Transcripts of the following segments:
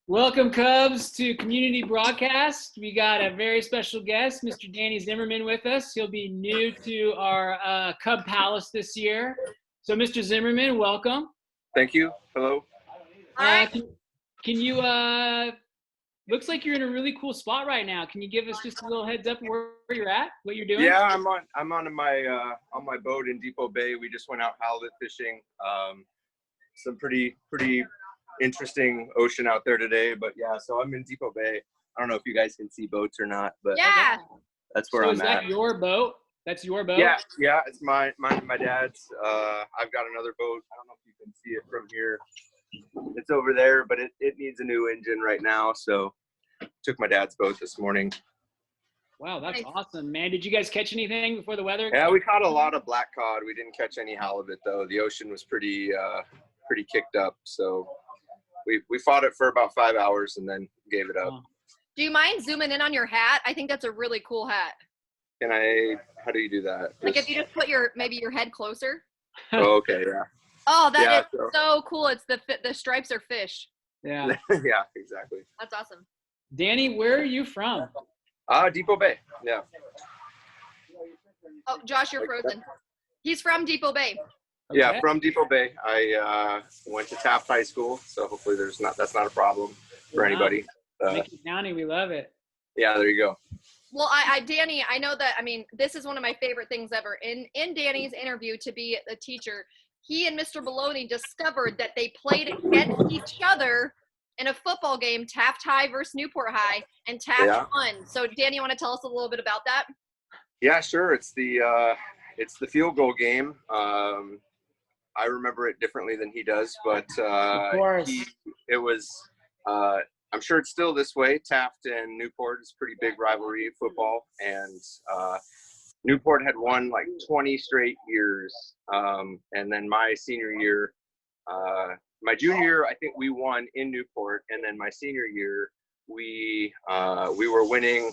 Welcome, Cubs, to Community Broadcast. We got a very special guest, Mr. Danny Zimmerman, with us. He'll be new to our Cub Palace this year. So, Mr. Zimmerman, welcome. Thank you. Hello. Can you, looks like you're in a really cool spot right now. Can you give us just a little heads up where you're at, what you're doing? Yeah, I'm on my boat in Depot Bay. We just went out halibut fishing. Some pretty interesting ocean out there today, but yeah, so I'm in Depot Bay. I don't know if you guys can see boats or not, but yeah, that's where I'm at. Is that your boat? That's your boat? Yeah, it's my dad's. I've got another boat. I don't know if you can see it from here. It's over there, but it needs a new engine right now, so took my dad's boat this morning. Wow, that's awesome, man. Did you guys catch anything before the weather? Yeah, we caught a lot of black cod. We didn't catch any halibut though. The ocean was pretty kicked up, so we fought it for about 5 hours and then gave it up. Oh. Do you mind zooming in on your hat? I think that's a really cool hat. How do you do that? Like if you just put maybe your head closer. Oh, okay, yeah. Oh, that is so cool. It's the stripes are fish. Yeah. Yeah, exactly. That's awesome. Danny, where are you from? Depot Bay. Yeah. Oh, Josh, you're frozen. He's from Depot Bay. Okay. Yeah, from Depot Bay. I went to Taft High School, so hopefully that's not a problem for anybody. Mickey County, we love it. Yeah, there you go. Well, Danny, I know that, this is one of my favorite things ever. In Danny's interview to be a teacher, he and Mr. Baloney discovered that they played against each other in a football game, Taft High versus Newport High, and Taft won. So, Danny, you want to tell us a little bit about that? Yeah, sure. It's the field goal game. I remember it differently than he does, but of course. It was. I'm sure it's still this way. Taft and Newport is pretty big rivalry football, and Newport had won like 20 straight years, and then my senior year, my junior year, I think we won in Newport, and then my senior year, we were winning.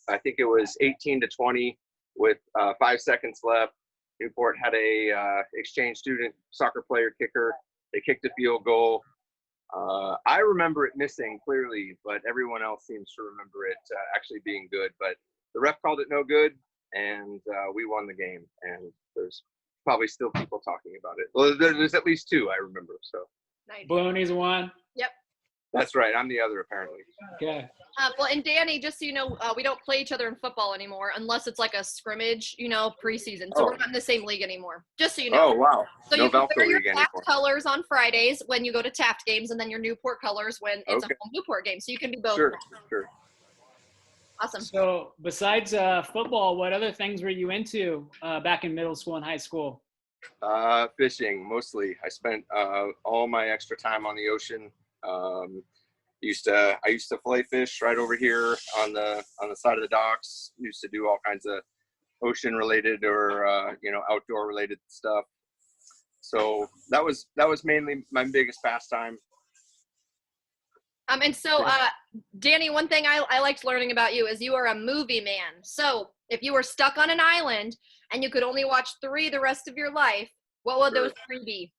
I think it was 18-20 with 5 seconds left. Newport had a exchange student soccer player kicker. They kicked a field goal. I remember it missing clearly, but everyone else seems to remember it actually being good. But the ref called it no good, and we won the game. And there's probably still people talking about it. Well, there's at least 2 I remember. So. Nice. Baloney's one. Yep. That's right. I'm the other, apparently. Okay. Well, and Danny, just so you know, we don't play each other in football anymore unless it's like a scrimmage, preseason. So we're not in the same league anymore. Just so you know. Oh, wow. So no you can Velcro wear your league Taft anymore. colors on Fridays when you go to Taft games, and then your Newport colors when it's a home Newport game. So you can be both. Sure. Awesome. So besides football, what other things were you into back in middle school and high school? Fishing, mostly. I spent all my extra time on the ocean. I used to fillet fish right over here on the side of the docks. Used to do all kinds of ocean related or outdoor related stuff. So that was mainly my biggest pastime. And so Danny, one thing I liked learning about you is you are a movie man. So if you were stuck on an island and you could only watch 3 the rest of your life, what would those 3 be?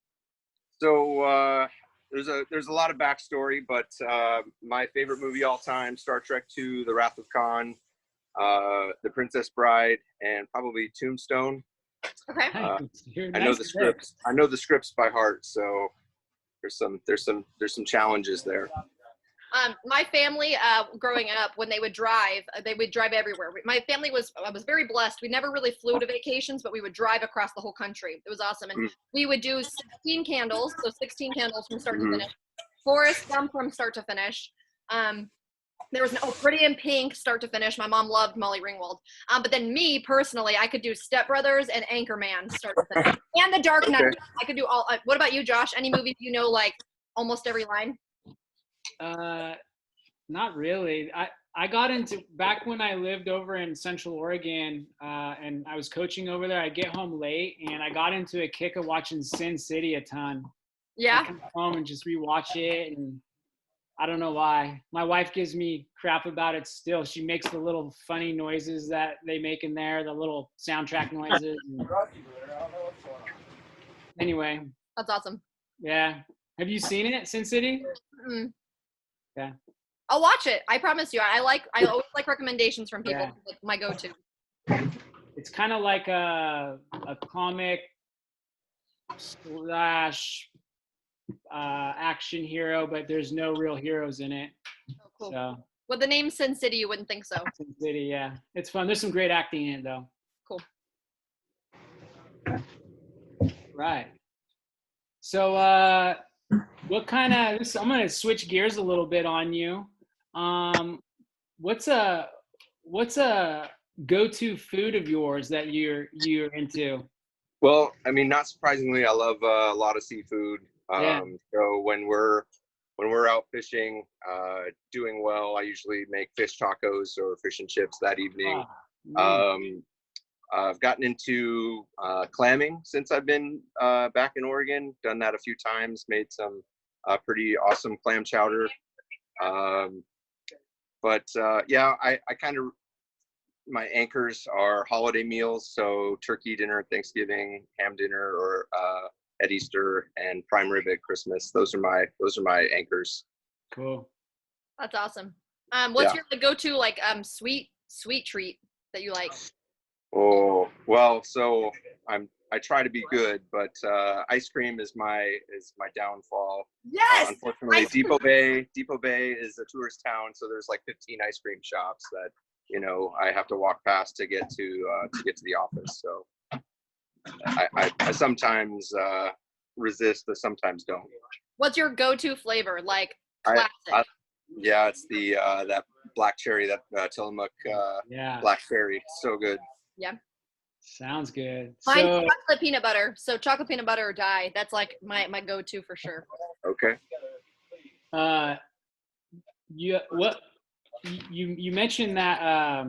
So there's a lot of backstory, but my favorite movie all time, Star Trek II, The Wrath of Khan, The Princess Bride, and probably Tombstone. Okay. I know the scripts. I know the scripts by heart, so there's some challenges there. My family, growing up, when they would drive everywhere. My family I was very blessed. We never really flew to vacations, but we would drive across the whole country. It was awesome. And we would do 16 candles, so 16 candles from start to finish. Forrest Gump from start to finish. There was Pretty in Pink, start to finish. My mom loved Molly Ringwald. But then me, personally, I could do Step Brothers and Anchorman, start to finish. And The Dark Knight. I could do all. What about you, Josh? Any movies you know, like, almost every line? Not really. I got into, back when I lived over in Central Oregon, and I was coaching over there, I'd get home late, and I got into a kick of watching Sin City a ton. Yeah. I come home and just rewatch it, and I don't know why. My wife gives me crap about it still. She makes the little funny noises that they make in there, the little soundtrack noises. Anyway. That's awesome. Yeah. Have you seen it, Sin City? Mm-hmm. Okay. I'll watch it. I promise you. I always like recommendations from people. Yeah. Like my go-to. It's kind of like a comic slash action hero, but there's no real heroes in it. Oh, cool. So With the name Sin City, you wouldn't think so. Sin City, yeah, it's fun. There's some great acting in it, though. Cool. Right. So, what kind of? I'm gonna switch gears a little bit on you. What's a go-to food of yours that you're into? Well, I mean, not surprisingly, I love a lot of seafood. Yeah. So when we're out fishing, doing well, I usually make fish tacos or fish and chips that evening. I've gotten into clamming since I've been back in Oregon. Done that a few times. Made some pretty awesome clam chowder. Yeah, I kind of, my anchors are holiday meals, so turkey dinner at Thanksgiving, ham dinner or at Easter, and prime rib at Christmas. Those are my anchors. Cool. That's awesome. What's your go-to like sweet treat that you like? Oh, well, so I try to be good, but ice cream is my downfall. Yes. Unfortunately, Depot Bay is a tourist town, so there's like 15 ice cream shops that I have to walk past to get to the office. So I sometimes resist, but sometimes don't. What's your go-to flavor? Like classic. Yeah, it's the that black cherry, that Tillamook black cherry. So good. Yeah. Sounds good. Mine's chocolate peanut butter. So chocolate peanut butter or die. That's like my go-to for sure. Okay. You mentioned that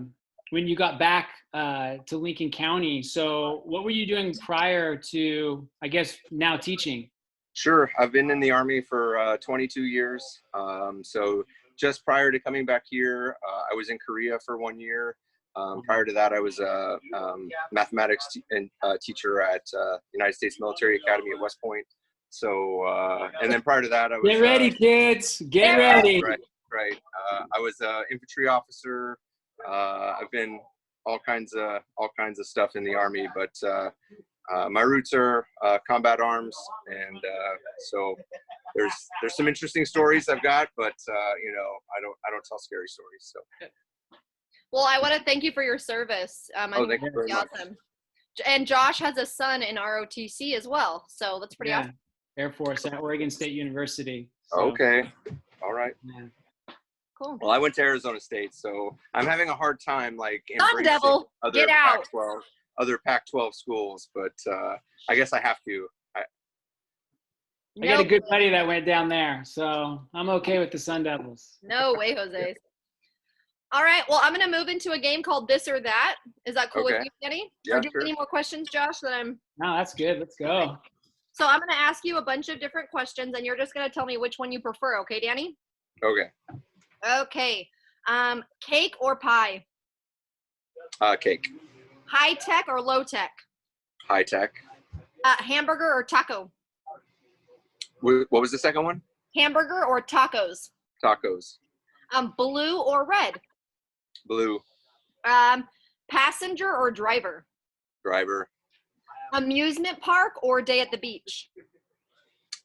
when you got back to Lincoln County. So what were you doing prior to, I guess, now teaching? Sure. I've been in the Army for 22 years. So just prior to coming back here, I was in Korea for 1 year. Prior to that, I was a mathematics teacher at United States Military Academy at West Point. So, and then prior to that, I was— Get ready, kids. Get ready. Right. I was an infantry officer. I've been all kinds of stuff in the Army, but my roots are combat arms, and so there's some interesting stories I've got, but I don't tell scary stories. So. Well, I want to thank you for your service. Thank you very much. Awesome. And Josh has a son in ROTC as well, so that's pretty awesome. Air Force at Oregon State University. So. Okay. All right. Yeah. Cool. Well, I went to Arizona State, so I'm having a hard time Sun Devil, other get out. Pac-12 schools, but I guess I have to. I got a good buddy that went down there, so I'm okay with the Sun Devils. No way, Jose. All right, well, I'm going to move into a game called This or That. Is that cool with you, Danny? Yeah, or do you sure. have any more questions, Josh? No, that's good. Let's go. So I'm going to ask you a bunch of different questions, and you're just going to tell me which one you prefer. Okay, Danny? Okay. Okay. Cake or pie? Cake. High tech or low tech? High tech. Hamburger or taco? What was the second one? Hamburger or tacos? Tacos. Blue or red? Blue. Passenger or driver? Driver. Amusement park or day at the beach?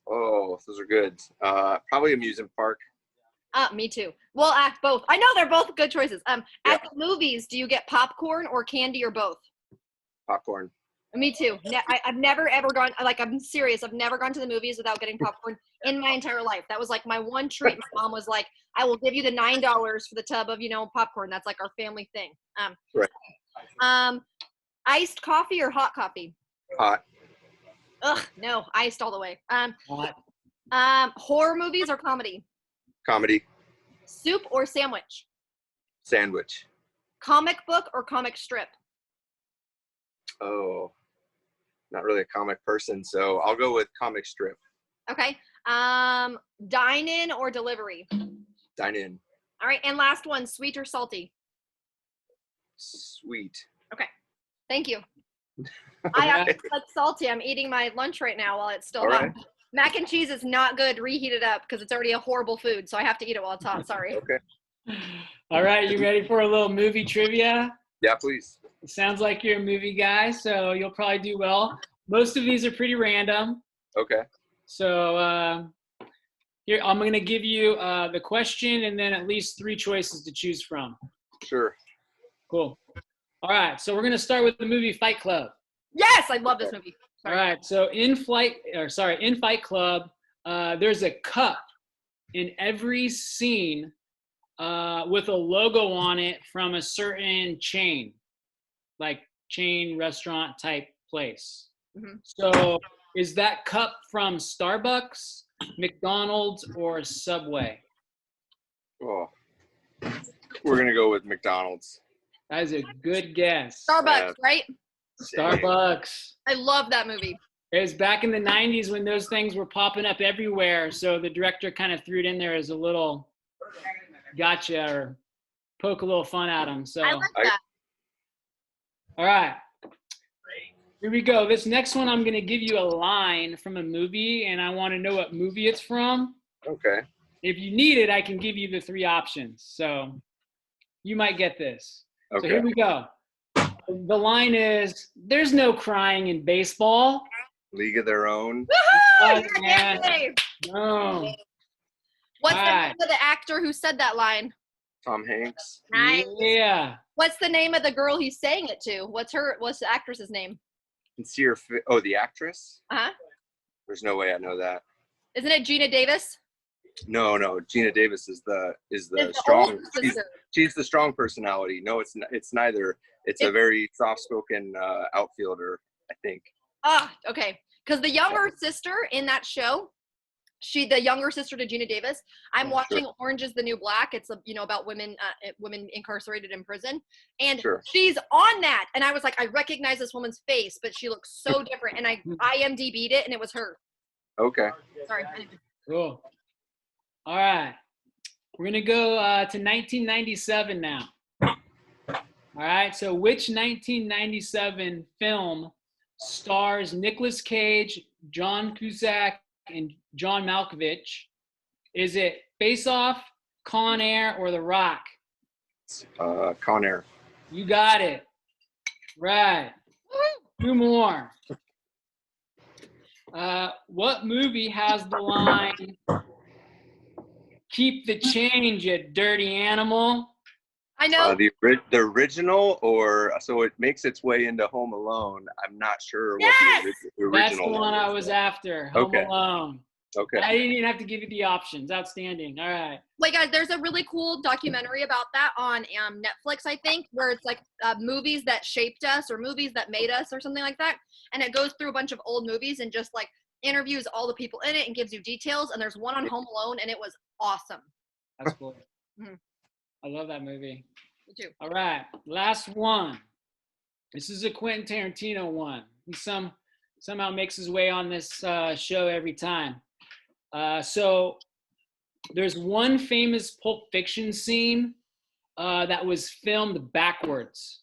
Oh, those are good. Probably amusement park. Me too. Well, both. I know they're both good choices. At the movies, do you get popcorn or candy or both? Popcorn. Me too. I've never ever gone, I'm serious, I've never gone to the movies without getting popcorn in my entire life. That was like my one treat. My mom was like, I will give you the $9 for the tub of, popcorn. That's like our family thing. Right. Iced coffee or hot coffee? Hot. Ugh, no, iced all the way. Hot. Horror movies or comedy? Comedy. Soup or sandwich? Sandwich. Comic book or comic strip? Oh, not really a comic person, so I'll go with comic strip. Okay. Dine in or delivery? Dine in. All right, and last one, sweet or salty? Sweet. Okay, thank you. I like salty. I'm eating my lunch right now while it's still hot. Mac and cheese is not good reheated up because it's already a horrible food, so I have to eat it while it's hot. Sorry. Okay. All right, you ready for a little movie trivia? Yeah, please. It sounds like you're a movie guy, so you'll probably do well. Most of these are pretty random. Okay. So here, I'm going to give you the question and then at least 3 choices to choose from. Sure. Cool. All right, so we're going to start with the movie Fight Club. Yes, I love this movie. Sorry. All right, so in Fight Club, there's a cup in every scene with a logo on it from a certain chain, like chain restaurant type place. Mhm. So is that cup from Starbucks, McDonald's, or Subway? Oh, we're gonna go with McDonald's. That is a good guess. Starbucks, right? Starbucks. I love that movie. It was back in the 90s when those things were popping up everywhere. So the director kind of threw it in there as a little gotcha or poke a little fun at them. So, I like that. all right. Here we go. This next one, I'm going to give you a line from a movie, and I want to know what movie it's from. Okay. If you need it, I can give you the 3 options. So you might get this. Okay. So here we go. The line is, "There's no crying in baseball." League of Their Own. Woohoo! Oh, Yeah. yeah. No. What's the Alright. name of the actor who said that line? Tom Hanks. Nice. Yeah. What's the name of the girl he's saying it to? What's the actress's name? Oh, the actress? Uh-huh. There's no way I know that. Isn't it Gina Davis? No. Gina Davis is the It's strong. older sister. She's the strong personality. No, it's neither. It's a very soft-spoken outfielder, I think. Okay. Because the younger sister in that show, the younger sister to Gina Davis. I'm watching Orange is the New Black. It's about women incarcerated in prison, and she's on that. And I was like, I recognize this woman's face, but she looks so different. And I IMDb'd it, and it was her. Okay. Sorry. Cool. All right. We're going to go to 1997 now. All right. So which 1997 film stars Nicolas Cage, John Cusack, and John Malkovich? Is it Face Off, Con Air, or The Rock? Con Air. You got it. Right. 2 more. What movie has the line, "Keep the change, you dirty animal"? I know. The original, or so it makes its way into Home Alone. I'm not sure what the original. That's the one I was after. Home Alone. Okay. I didn't even have to give you the options. Outstanding. All right. Wait, guys, there's a really cool documentary about that on Netflix, I think, where it's like movies that shaped us or movies that made us or something like that. And it goes through a bunch of old movies and just like interviews all the people in it and gives you details. And there's one on Home Alone, and it was awesome. That's cool. Mhm. I love that movie. Me too. All right. Last one. This is a Quentin Tarantino one. He somehow makes his way on this show every time. So there's one famous Pulp Fiction scene that was filmed backwards.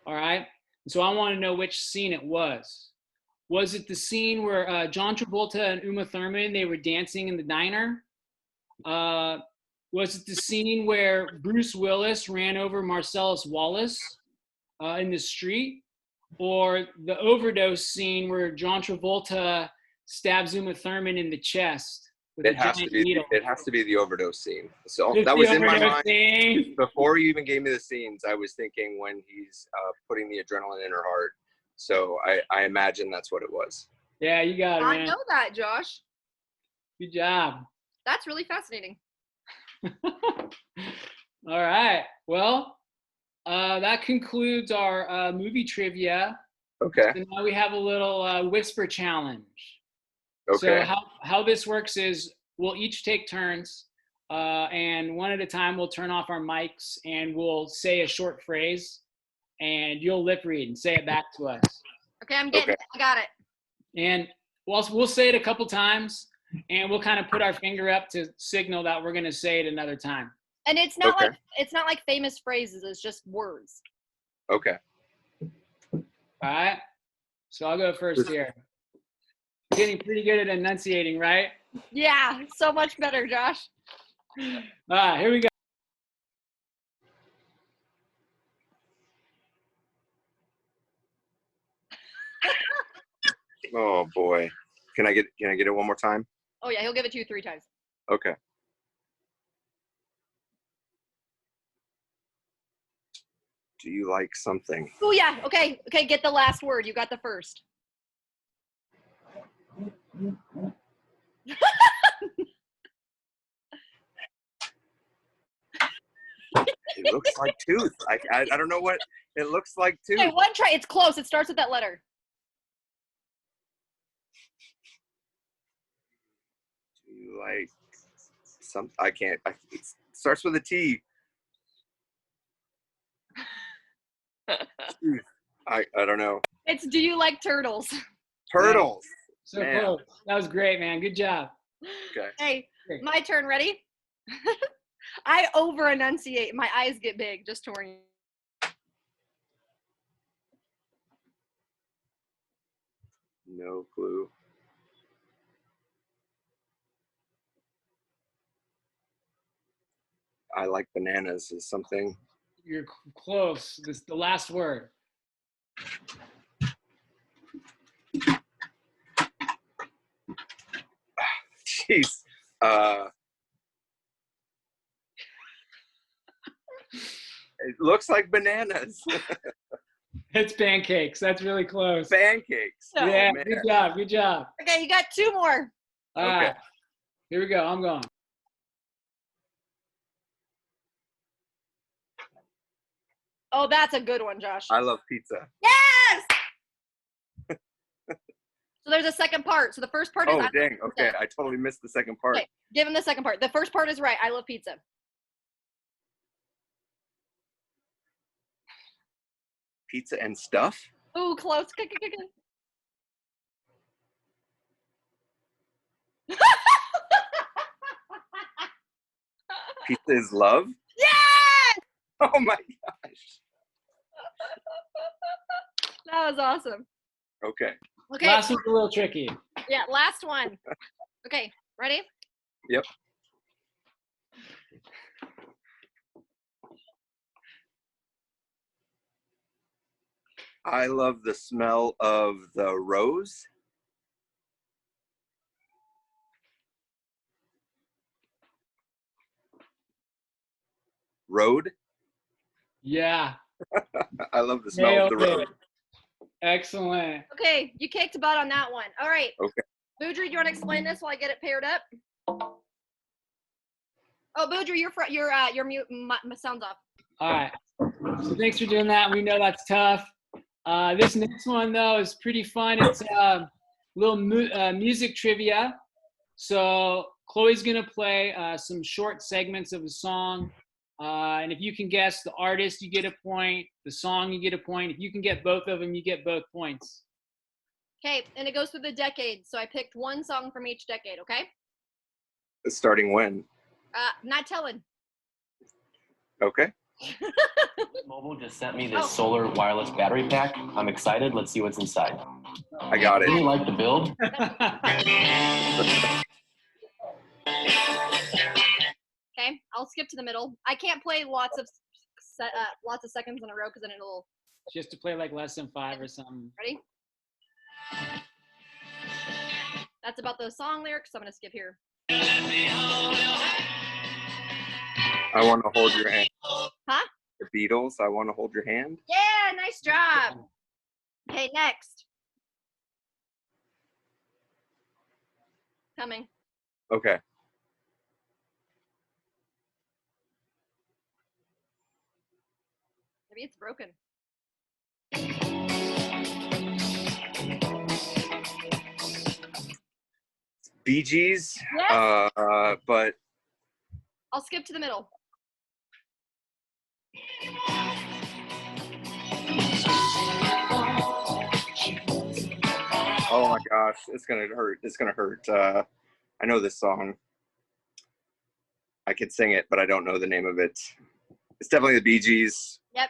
All right. So I want to know which scene it was. Was it the scene where John Travolta and Uma Thurman, they were dancing in the diner? Was it the scene where Bruce Willis ran over Marcellus Wallace in the street? Or the overdose scene where John Travolta stabs Uma Thurman in the chest with a giant needle? It has to be the overdose scene. So that was in my mind. Scene. Before you even gave me the scenes, I was thinking when he's putting the adrenaline in her heart. So I imagine that's what it was. Yeah, you got it, man. I know that, Josh. Good job. That's really fascinating. All right. Well, that concludes our movie trivia. Okay. So now we have a little whisper challenge. Okay. So how this works is we'll each take turns, and one at a time we'll turn off our mics and we'll say a short phrase, and you'll lip read and say it back to us. Okay, I'm getting it. I got it. And we'll say it a couple times, and we'll kind of put our finger up to signal that we're going to say it another time. And it's not like famous phrases. It's just words. Okay. All right. So I'll go first here. Getting pretty good at enunciating, right? Yeah, so much better, Josh. All right, here we go. Oh boy. Can I get it one more time? Oh yeah, he'll give it to you 3 times. Okay. Do you like something? Oh yeah, okay, get the last word. You got the first. It looks like tooth. I don't know what it looks like tooth. Okay, one try. It's close. It starts with that letter. Do you like some? I can't. It starts with a T. I don't know. It's do you like turtles? Turtles. So Man. close. That was great, man. Good job. Okay. Hey, my turn. Ready? I over enunciate. My eyes get big. Just to warn you. No clue. I like bananas is something. You're close. This is the last word. Jeez. It looks like bananas. It's pancakes. That's really close. Pancakes. No. Yeah, man. good job. Good job. Okay, you got 2 more. All right. Here we go. I'm going. Oh, that's a good one, Josh. I love pizza. Yes! So there's a second part. So the first part is Oh, I dang. love Okay. pizza. I totally missed the second part. Okay, give him the second part. The first part is right. I love pizza. Pizza and stuff? Ooh, close. Pizza is love? Yes! Oh my gosh. That was awesome. Okay. Okay. Last one's a little tricky. Yeah, last one. Okay, ready? Yep. I love the smell of the rose. Road. Yeah. I love the smell of the Nailed road. it. Excellent. Okay, you kicked butt on that one. All right. Okay. Boudry, do you want to explain this while I get it paired up? Oh, Boudry, your mute sound's off. All right. So thanks for doing that. We know that's tough. This next one, though, is pretty fun. It's a little music trivia. So Chloe's going to play some short segments of a song. And if you can guess the artist, you get a point. The song, you get a point. If you can get both of them, you get both points. Okay, and it goes through the decades. So I picked one song from each decade, okay? Starting when? Not telling. Okay. Mobile just sent me this solar wireless battery pack. I'm excited. Let's see what's inside. I got I really it. like the build. Okay, I'll skip to the middle. I can't play lots of seconds in a row because then it'll. Just to play like less than 5 or something. Ready? That's about the song lyrics. So I'm gonna skip here. I want to hold your hand. Huh? The Beatles. I want to hold your hand. Yeah, nice job. Okay, next. Coming. Okay. Maybe it's broken. Bee Gees. Yes. But I'll skip to the middle. oh my gosh, it's gonna hurt. It's gonna hurt. I know this song. I could sing it, but I don't know the name of it. It's definitely the Bee Gees. Yep.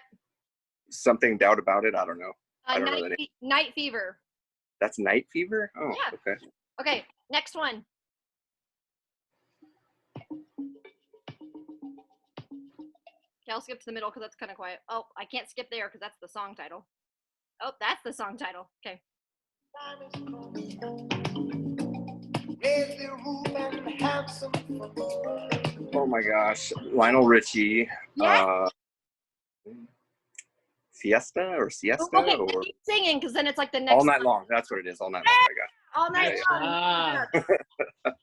Something Doubt About It. I don't know. I don't know the name. Night Fever. That's night fever? Oh, Yeah. okay. Okay, next one. Okay, I'll skip to the middle because that's kind of quiet. Oh, I can't skip there because that's the song title. Oh, that's the song title. Okay. Oh my gosh, Lionel Richie. Yes. Fiesta or siesta Okay, or keep singing because then it's like the next. all night long. That's what it is. All night long. I got it. All night Yeah, long.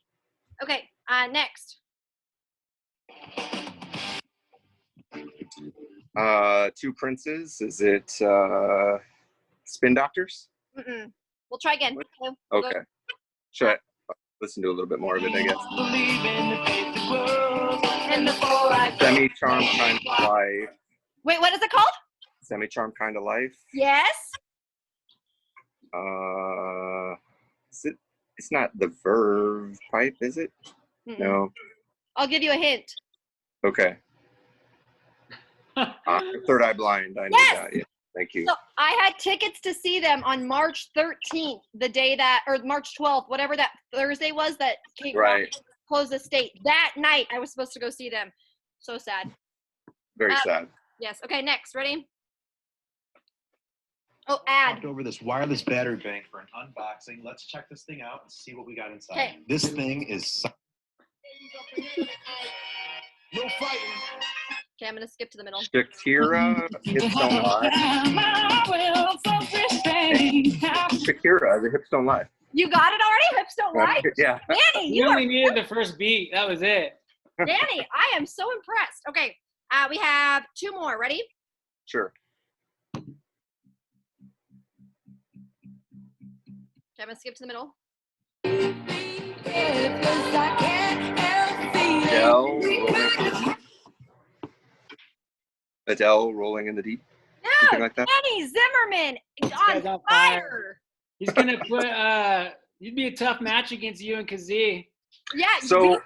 Okay, next. Two Princes. Is it Spin Doctors? Mm-mm. We'll try again. Okay. Should I listen to a little bit more of it, I guess? Semi-Charmed Kind of Life. Wait, what is it called? Semi-Charmed Kind of Life. Yes. It's not the Verve Pipe, is it? Mm-mm. No. I'll give you a hint. Okay. Third Eye Blind. I knew that. Yeah. Thank you. So I had tickets to see them on March 13th, the day that, or March 12th, whatever that Thursday was that Kate closed the state. That night I was supposed to go see them. So sad. Very sad. Yes. Okay, next. Ready? Oh, ad. Talked over this wireless battery bank for an unboxing. Let's check this thing out and see what we got inside. Okay. This thing is... No fighting. Okay, I'm going to skip to the middle. Shakira, Hips Don't Lie. Shakira, the Hips Don't Lie. You got it already? Hips Don't Lie? Yeah. Danny, You only needed the first beat. That was it. Danny, I am so impressed. Okay, we have two more. Ready? Sure. Okay, I'm going to skip to the middle. Adele, Rolling in the Deep. No, Something like that. Danny Zimmerman on fire. He's gonna put. You'd be a tough match against you and Kazee. Yeah. So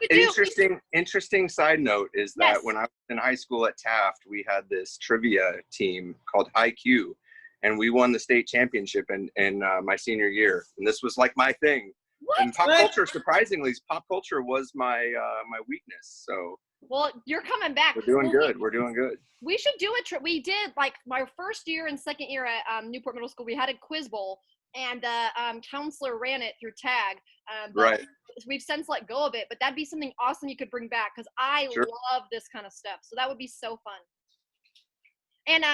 interesting side note is that when I was in high school at Taft, we had this trivia team called High Q, and we won the state championship in my senior year. And this was like my thing. What? And pop culture, surprisingly, pop culture was my my weakness. So. Well, you're coming back. We're doing good. We're doing good. We should do a trip. We did, like, my first year and second year at Newport Middle School, we had a quiz bowl, and the counselor ran it through tag. But we've since let go of it, but that'd be something awesome you could bring back, because I love this kind of stuff. So that would be so fun. And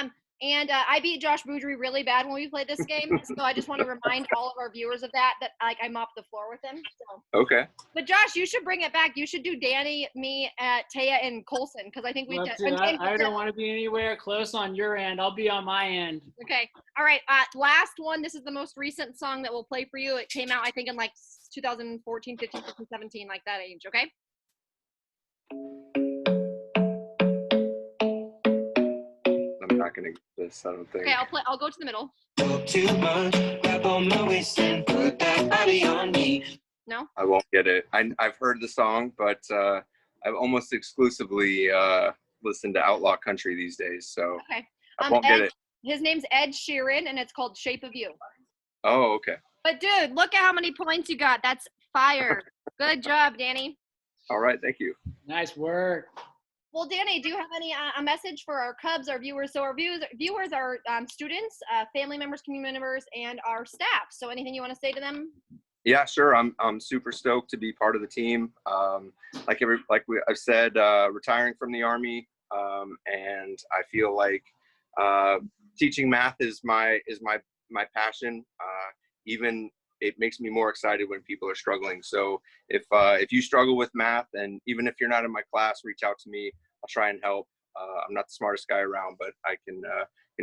I beat Josh Boudry really bad when we played this game, so I just want to remind all of our viewers of that like I mopped the floor with him. So. Okay. But Josh, you should bring it back. You should do Danny, me, Taya, and Colson, because I think we did. I don't want to be anywhere close on your end. I'll be on my end. Okay. All right. Last one. This is the most recent song that we'll play for you. It came out, I think, in like 2014, 15, 16, 17, like that age. Okay. I'm not gonna get this. I don't think. Okay, I'll go to the middle. Too much, grab on my waist and put that body on me. No. I won't get it. I've heard the song, but I've almost exclusively listened to outlaw country these days, so okay. I won't get it. His name's Ed Sheeran, and it's called "Shape of You." Oh, okay. But dude, look at how many points you got. That's fire. Good job, Danny. All right, thank you. Nice work. Well, Danny, do you have any a message for our Cubs, our viewers? So our viewers are students, family members, community members, and our staff. So anything you want to say to them? Yeah, sure. I'm super stoked to be part of the team. I've said, retiring from the Army, and I feel like teaching math is my passion. Even it makes me more excited when people are struggling. So if you struggle with math, and even if you're not in my class, reach out to me. I'll try and help. I'm not the smartest guy around, but I can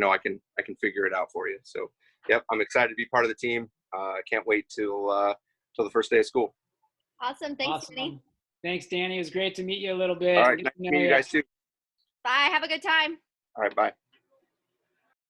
I can figure it out for you. So yep, I'm excited to be part of the team. I can't wait till the first day of school. Awesome. Thanks, Danny. Thanks, Danny. It was great to meet you a little bit. All right, nice to meet you guys too. Bye. Have a good time. All right, bye.